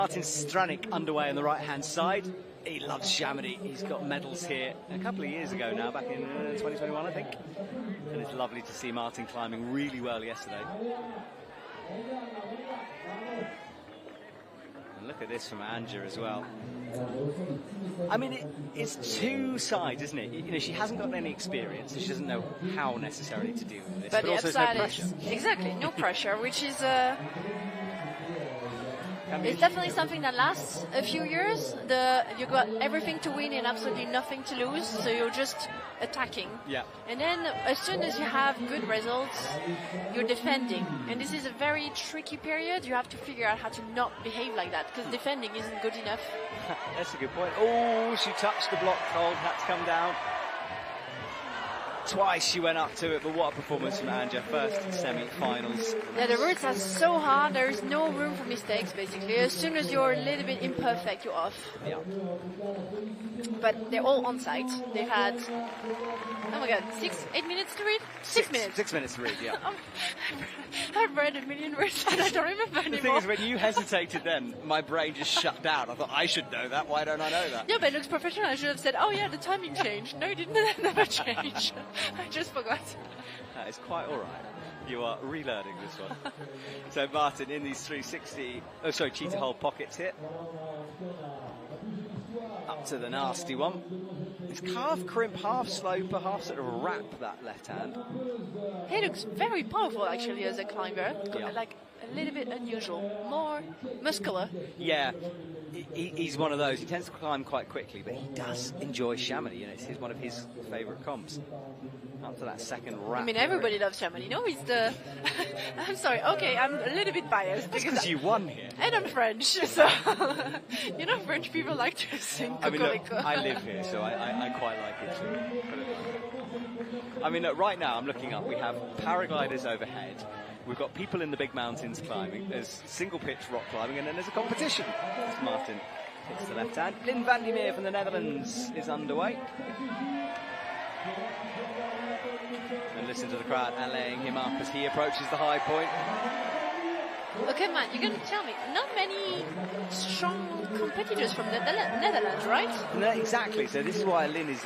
Martin Stranik underway on the right-hand side. He loves Chamonix. He's got medals here a couple of years ago now, back in 2021, I think. And it's lovely to see Martin climbing really well yesterday. And look at this from Anja as well. I mean, it's two sides, isn't it? You know, she hasn't got any experience, so she doesn't know how necessarily to deal with this. But the also upside no pressure. is exactly no pressure, which is it's definitely something that lasts a few years. You've got everything to win and absolutely nothing to lose, so you're just attacking. Yeah. And then as soon as you have good results, you're defending. And this is a very tricky period. You have to figure out how to not behave like that, because defending isn't good enough. That's a good point. Oh, she touched the block hold, had to come down. Twice she went up to it, but what a performance from Anja. First semi-finals. Yeah, the routes are so hard, there is no room for mistakes, basically. As soon as you're a little bit imperfect, you're off. Yeah. But they're all on site. They had, oh my god, 8 minutes to read? 6 minutes. 6 minutes to read, yeah. I've read a million words and I don't remember anymore. The thing is, when you hesitated then, my brain just shut down. I thought, I should know that, why don't I know that? Yeah, but it looks professional. I should have said, oh yeah, the timing changed. No, it didn't. Never changed. I just forgot. That is quite all right. You are relearning this one. So Martin in these 360, cheetah hold pockets here. Up to the nasty one. It's calf crimp, half sloper, half sort of wrap, that left hand. He looks very powerful actually as a climber. Yeah. Like a little bit unusual, more muscular. Yeah, he's one of those. He tends to climb quite quickly, but he does enjoy Chamonix. You know, it's one of his favourite comps. Up to that second wrap. I mean, everybody loves Chamonix. No, it's the. I'm sorry. Okay, I'm a little bit biased because you won here. And I'm French, so you know, French people like to sing. I mean, look, I live here, so I quite like it too. I mean, look, right now I'm looking up. We have paragliders overhead. We've got people in the big mountains climbing. There's single pitch rock climbing, and then there's a competition. As Martin hits the left hand. Lynn van der Meer from the Netherlands is underway. And listen to the crowd allaying him up as he approaches the high point. Okay, Matt, you're going to tell me, not many strong competitors from the Netherlands, right? No, exactly. So this is why Lynn is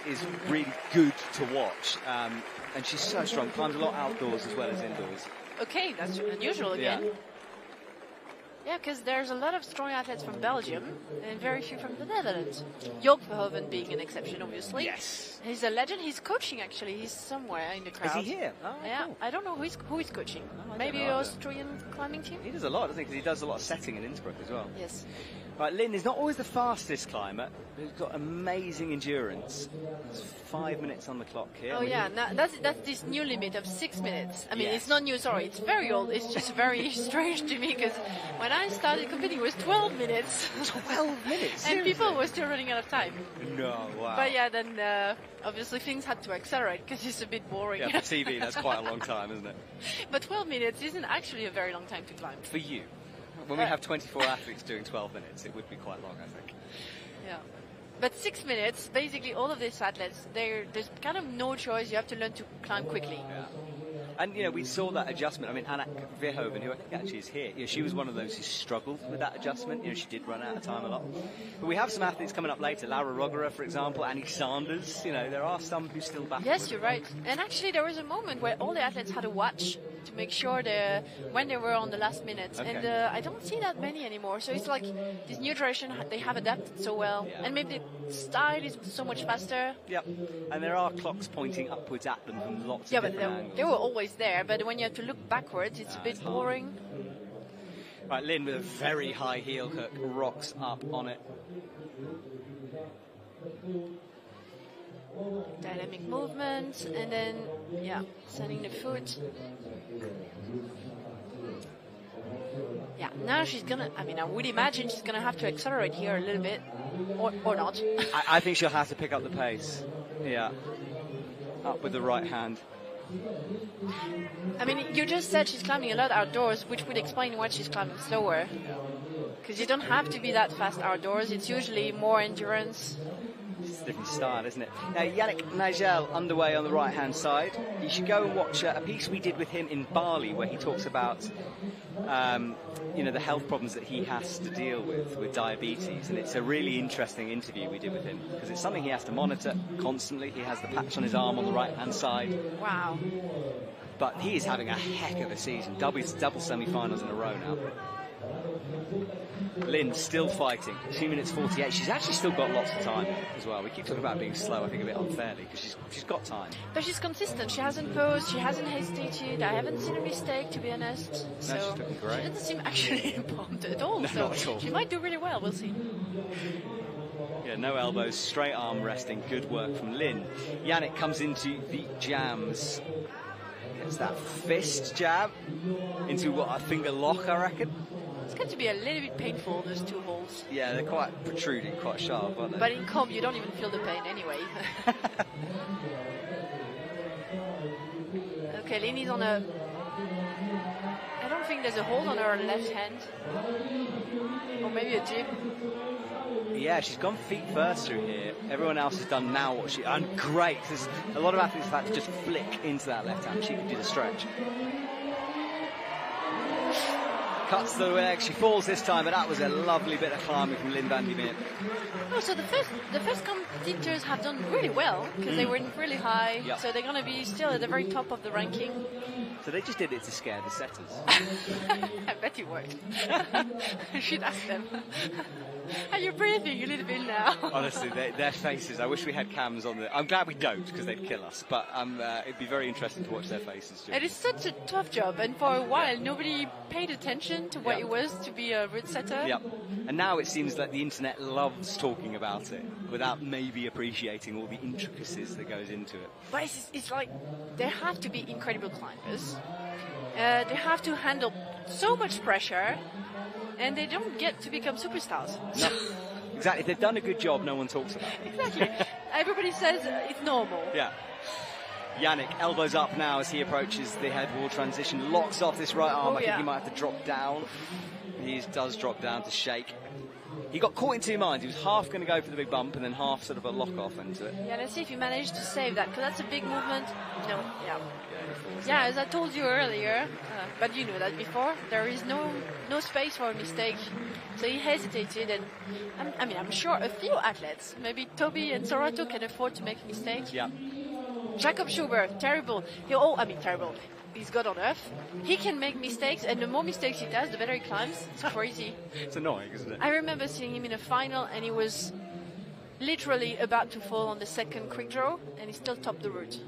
really good to watch. And she's so strong, climbs a lot outdoors as well as indoors. Okay, that's unusual again. Yeah, because there's a lot of strong athletes from Belgium and very few from the Netherlands. Joop Verhoeven being an exception, obviously. Yes. He's a legend. He's coaching, actually. He's somewhere in the crowd. Is he here? Oh, yeah, cool. I don't know who he's coaching. Maybe the Austrian climbing team? He does a lot, doesn't he? Because he does a lot of setting in Innsbruck as well. Yes. Right, Lynn is not always the fastest climber, but he's got amazing endurance. There's 5 minutes on the clock here. Oh yeah, now that's this new limit of 6 minutes. I mean, yes. It's not new, sorry, it's very old. It's just very strange to me because when I started competing it was 12 minutes. 12 minutes? And people were still running out of time. No, wow. But yeah, then obviously things had to accelerate because it's a bit boring. Yeah, for TV that's quite a long time, isn't it? But 12 minutes isn't actually a very long time to climb. For you. When we have 24 athletes doing 12 minutes, it would be quite long, I think. Yeah. But 6 minutes, basically all of these athletes, there's kind of no choice. You have to learn to climb quickly. Yeah. And, you know, we saw that adjustment. I mean, Anna Verhoeven, who I think actually is here, you know, she was one of those who struggled with that adjustment. You know, she did run out of time a lot. But we have some athletes coming up later. Laura Rogerer, for example, Annie Sanders. You know, there are some who still battle. Yes, you're right. And actually, there was a moment where all the athletes had a watch to make sure when they were on the last minute. Okay. And I don't see that many anymore. So it's like this new generation, they have adapted so well. Yeah. And maybe the style is so much faster. Yep. And there are clocks pointing upwards at them from lots of different angles. They were always there, but when you have to look backwards, it's a bit boring. Right, Lynn with a very high heel hook rocks up on it. Dynamic movement, and then, yeah, sending the foot. Yeah, now she's gonna, I mean, I would imagine she's gonna have to accelerate here a little bit, or not. I think she'll have to pick up the pace. Yeah. Up with the right hand. I mean, you just said she's climbing a lot outdoors, which would explain why she's climbing slower. Because you don't have to be that fast outdoors. It's usually more endurance. It's a different style, isn't it? Now, Yannick Nigel underway on the right-hand side. You should go and watch a piece we did with him in Bali where he talks about, the health problems that he has to deal with diabetes. And it's a really interesting interview we did with him because it's something he has to monitor constantly. He has the patch on his arm on the right-hand side. Wow. But he is having a heck of a season. Double semi-finals in a row now. Lynn still fighting, 2 minutes 48. She's actually still got lots of time as well. We keep talking about being slow, I think a bit unfairly, because she's got time. But she's consistent. She hasn't paused. She hasn't hesitated. I haven't seen a mistake, to be honest. No, she's looking great. She doesn't seem actually pumped at all. No, so not at all. She might do really well. We'll see. Yeah, no elbows, straight arm resting. Good work from Lynn. Yannick comes into the jams. Gets that fist jab into what, a finger lock, I reckon. It's going to be a little bit painful, those two holes. Yeah, they're quite protruding, quite sharp, aren't they? But in comp, you don't even feel the pain anyway. Okay, Lynn is on a... I don't think there's a hold on her left hand. Or maybe a jib. Yeah, she's gone feet first through here. Everyone else has done now what she... And great. There's a lot of athletes have had to just flick into that left hand. She can do the stretch. Cuts the leg. She falls this time, but that was a lovely bit of climbing from Lynn van der Meer. Oh, so the first competitors have done really well because they went really high. Yep. So they're going to be still at the very top of the ranking. So they just did it to scare the setters. I bet it worked. I should ask them. Are you breathing a little bit now? Honestly, their faces. I wish we had cams on the... I'm glad we don't because they'd kill us. But it'd be very interesting to watch their faces. It is such a tough job, and for a while nobody paid attention to what it was to be a route setter. Yep. And now it seems that the internet loves talking about it without maybe appreciating all the intricacies that goes into it. But it's like they have to be incredible climbers. They have to handle so much pressure, and they don't get to become superstars. No. Exactly. If they've done a good job, no one talks about it. Exactly. Everybody says it's normal. Yeah. Yannick, elbows up now as he approaches the head wall transition, locks off this right arm. I think he might have to drop down. He does drop down to shake. He got caught in two minds. He was half going to go for the big bump and then half sort of a lock off into it. Yeah, let's see if he managed to save that, because that's a big movement. No, yeah, as I told you earlier, but you knew that before, there is no space for a mistake. So he hesitated, and I'm sure a few athletes, maybe Toby and Sorato, can afford to make a mistake. Yeah. Jacob Schubert, terrible. Terrible. He's God on earth. He can make mistakes, and the more mistakes he does, the better he climbs. It's crazy. It's annoying, isn't it? I remember seeing him in a final, and he was literally about to fall on the second quick draw, and he still topped the route.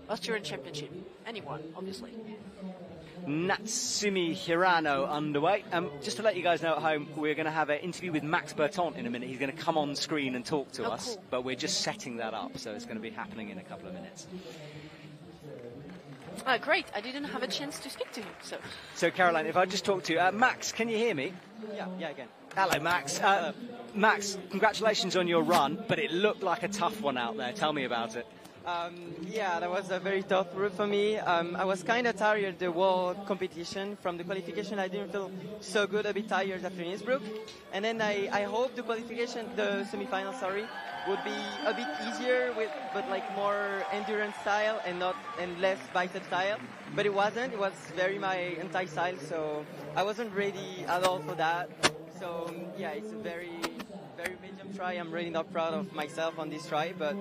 Austrian Championship. Anyone, obviously. Natsumi Hirano underway. Just to let you guys know at home, we're going to have an interview with Max Berton in a minute. He's going to come on screen and talk to us, but we're just setting that up, so it's going to be happening in a couple of minutes. Great. I didn't have a chance to speak to him. So Caroline, if I just talk to you. Max, can you hear me? Yeah, again. Hello, Max. Max, congratulations on your run, but it looked like a tough one out there. Tell me about it. Yeah, that was a very tough route for me. I was kind of tired the whole competition. From the qualification, I didn't feel so good, a bit tired after Innsbruck. And then I hope the semi-final, would be a bit easier but like more endurance style and less bicep style. But it wasn't. It was very my anti-style, so I wasn't ready at all for that. So yeah, it's a very, very medium try. I'm really not proud of myself on this try, but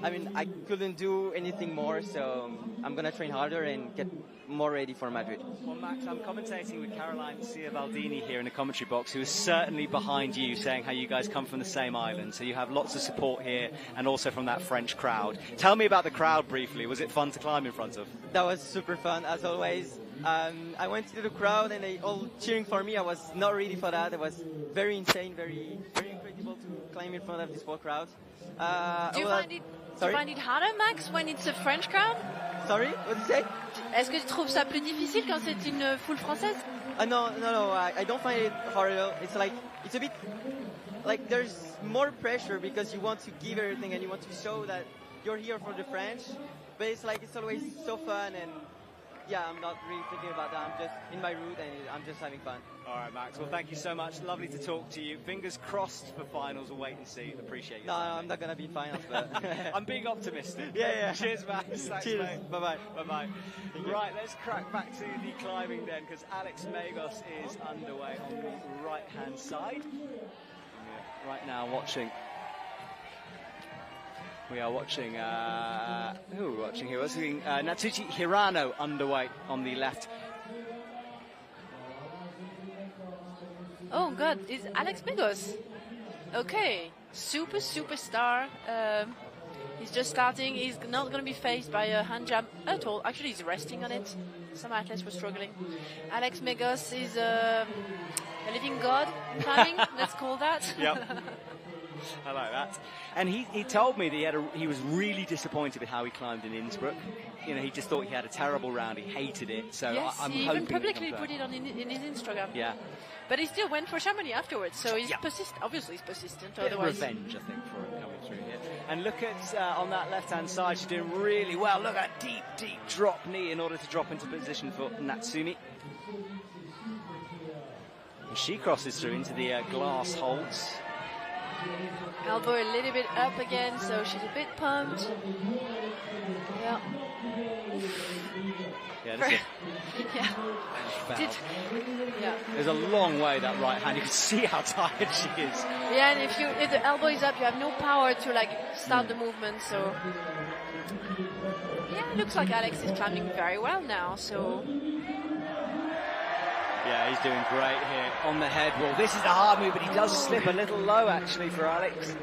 I couldn't do anything more, so I'm going to train harder and get more ready for Madrid. Well, Max, I'm commentating with Caroline Ciabaldini here in the commentary box, who is certainly behind you, saying how you guys come from the same island, so you have lots of support here and also from that French crowd. Tell me about the crowd briefly. Was it fun to climb in front of? That was super fun, as always. I went to the crowd and they all cheering for me. I was not ready for that. It was very insane, very, very incredible to climb in front of this whole crowd. Do you find it harder, Max, when it's a French crowd? Sorry, what did you say? Est-ce que tu trouves ça plus difficile quand c'est une foule française? No, I don't find it harder. It's a bit like there's more pressure because you want to give everything and you want to show that you're here for the French. But it's always so fun, and yeah, I'm not really thinking about that. I'm just in my route and I'm just having fun. All right, Max. Well, thank you so much. Lovely to talk to you. Fingers crossed for finals. We'll wait and see. Appreciate you. No, I'm not going to be in finals, but... I'm being optimistic. Yeah. Cheers, Max. Thanks, Cheers. mate. Bye-bye. Bye-bye. Right, let's crack back to the climbing then, because Alex Megos is underway on the right-hand side. Right now watching... We are watching, who are we watching here? We're watching Natsuchi Hirano underway on the left. Oh God, it's Alex Megos. Okay, superstar. He's just starting. He's not going to be faced by a hand jump at all. Actually, he's resting on it. Some athletes were struggling. Alex Megos is a living god in climbing. Let's call that. Yep. I like that. And he told me that he was really disappointed with how he climbed in Innsbruck. You know, he just thought he had a terrible round. He hated it. So yes, I'm he hoping even publicly put it on in his Instagram. Yeah. But he still went for Chamonix afterwards, so he's persistent. Obviously, he's persistent. Otherwise, revenge, I think, for him coming through here. And look at on that left-hand side, she's doing really well. Look at that deep drop knee in order to drop into position for Natsumi. And she crosses through into the glass holds. Elbow a little bit up again, so she's a bit pumped. Yeah. Yeah, that's it. Yeah. There's a long way that right hand. You can see how tired she is. Yeah, and if the elbow is up, you have no power to like start the movement. So yeah, it looks like Alex is climbing very well now. So yeah, he's doing great here on the head wall. This is the hard move, but he does slip a little low actually for Alex.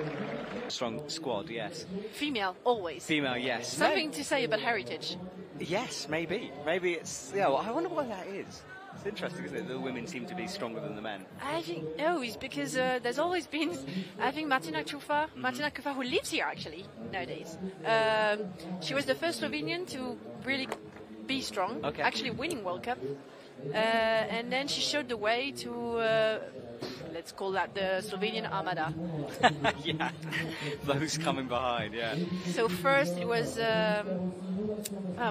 Strong squad, yes. Female, always. Female, yes. Something to say about heritage. Yes, maybe. Maybe it's... Yeah, well, I wonder why that is. It's interesting, isn't it? The women seem to be stronger than the men. I think, it's because there's always been... I think Martina Kufa, who lives here, actually, nowadays. She was the first Slovenian to really be strong, actually winning World Cup. And then she showed the way to... let's call that the Slovenian Armada. Yeah, those coming behind, yeah. So first it was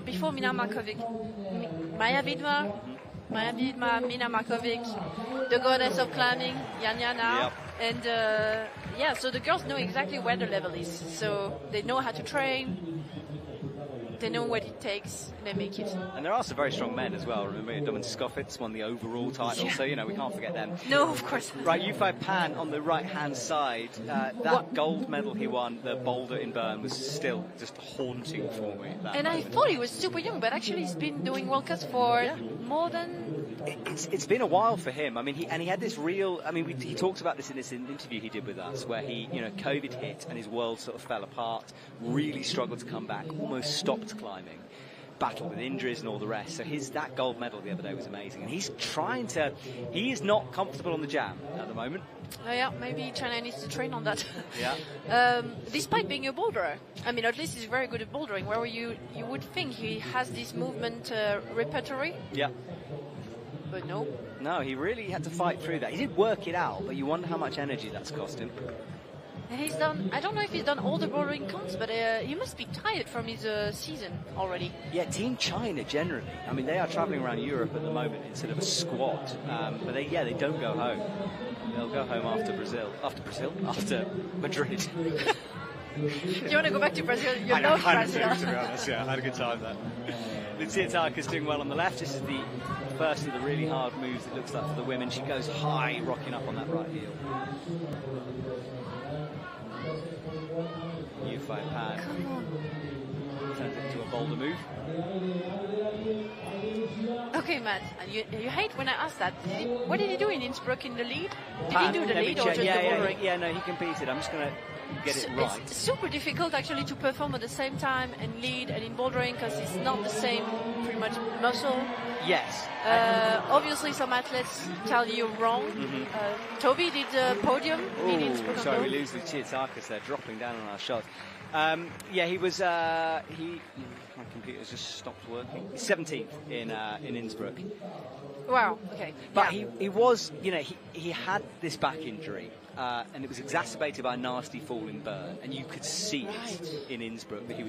before Mina Markovic, Maja Vidma, Mina Markovic, the goddess of climbing, Janja now. Yep. And so the girls know exactly where the level is. So they know how to train. They know what it takes, and they make it. And there are some very strong men as well. Remember, Domin Skofitz won the overall title, so, you know, we can't forget them. No, of course not. Right, Yufei Pan on the right-hand side. That gold medal he won, the boulder in Bern, was still just haunting for me. And I thought he was super young, but actually he's been doing World Cups for more than... It's been a while for him. I mean, he had this real... I mean, he talked about this in this interview he did with us, where COVID hit and his world sort of fell apart, really struggled to come back, almost stopped climbing, battled with injuries and all the rest. So that gold medal the other day was amazing, and he's trying to... He is not comfortable on the jam at the moment. Yeah, maybe China needs to train on that. Yeah. Despite being a boulderer, I mean, at least he's very good at bouldering. Where you would think he has this movement repertory. Yeah. But no. No, he really had to fight through that. He did work it out, but you wonder how much energy that's cost him. And he's done, I don't know if he's done all the bouldering comps, but he must be tired from his season already. Yeah, Team China generally. I mean, they are travelling around Europe at the moment in sort of a squad. But they don't go home. They'll go home after Madrid. Do you want to go back to Brazil? You love Brazil. To be honest, yeah, I had a good time there. Lucia Tarka's doing well on the left. This is the first of the really hard moves, it looks like, for the women. She goes high, rocking up on that right heel. Yufei Pan turns it into a boulder move. Okay, Matt, you hate when I ask that. What did he do in Innsbruck in the lead? Did he do the lead or just the bouldering? Yeah, no, he competed. I'm just going to get it right. It's super difficult actually to perform at the same time and lead and in bouldering because it's not the same pretty much muscle. Yes. Obviously some athletes tell you wrong. Toby did the podium in Innsbruck. Sorry, we lose Lucia Tarkas there, dropping down on our shot. He was... my computer's just stopped working. 17th in Innsbruck. Wow, okay. But he was, he had this back injury, and it was exacerbated by a nasty fall in Bern, and you could see it in Innsbruck that he was